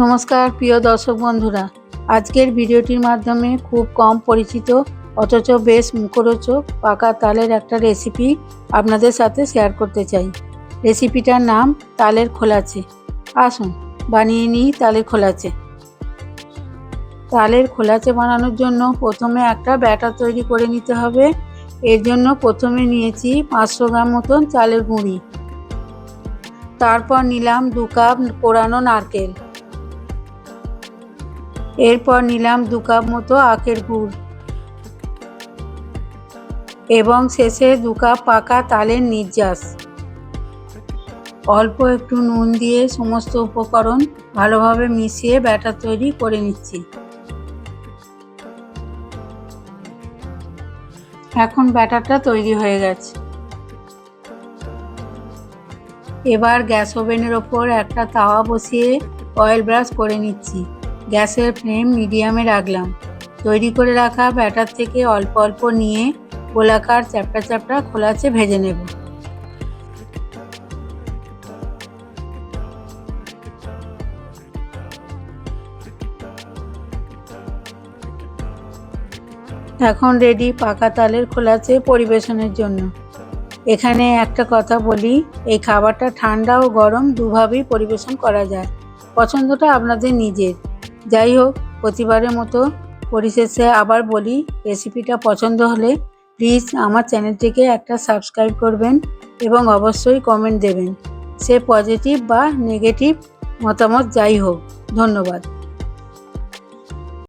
নমস্কার প্রিয় দর্শক বন্ধুরা, আজকের ভিডিওটির মাধ্যমে খুব কম পরিচিত অথচ বেশ মুখরোচক পাকা তালের একটা রেসিপি আপনাদের সাথে শেয়ার করতে চাই। রেসিপিটার নাম তালের খোলাচে। আসুন বানিয়ে নিই তালের খোলাচে। তালের খোলাচে বানানোর জন্য প্রথমে একটা ব্যাটার তৈরি করে নিতে হবে। এর জন্য প্রথমে নিয়েছি 500 গ্রাম মতন চালের গুঁড়ি, তারপর নিলাম 2 কাপ কোরানো নারকেল, এরপর নিলাম 2 কাপ মতো আখের গুড় এবং শেষে 2 কাপ পাকা তালের নির্যাস। অল্প একটু নুন দিয়ে সমস্ত উপকরণ ভালোভাবে মিশিয়ে ব্যাটার তৈরি করে নিচ্ছি। এখন ব্যাটারটা তৈরি হয়ে গেছে। এবার গ্যাস ওভেনের ওপর একটা তাওয়া বসিয়ে অয়েল ব্রাশ করে নিচ্ছি। গ্যাসের ফ্লেম মিডিয়ামে রাখলাম। তৈরি করে রাখা ব্যাটার থেকে অল্প অল্প নিয়ে গোলাকার চ্যাপটা চ্যাপটা খোলাচে ভেজে নেব। এখন রেডি পাকা তালের খোলাচে পরিবেশনের জন্য। এখানে একটা কথা বলি, এই খাবারটা ঠান্ডা ও গরম দুভাবেই পরিবেশন করা যায়, পছন্দটা আপনাদের নিজের। যাই হোক, প্রতিবারের মতো পরিশেষে আবার বলি, রেসিপিটা পছন্দ হলে প্লিজ আমার চ্যানেলটিকে একটা সাবস্ক্রাইব করবেন এবং অবশ্যই কমেন্ট দেবেন, সে পজিটিভ বা নেগেটিভ মতামত যাই হোক। ধন্যবাদ।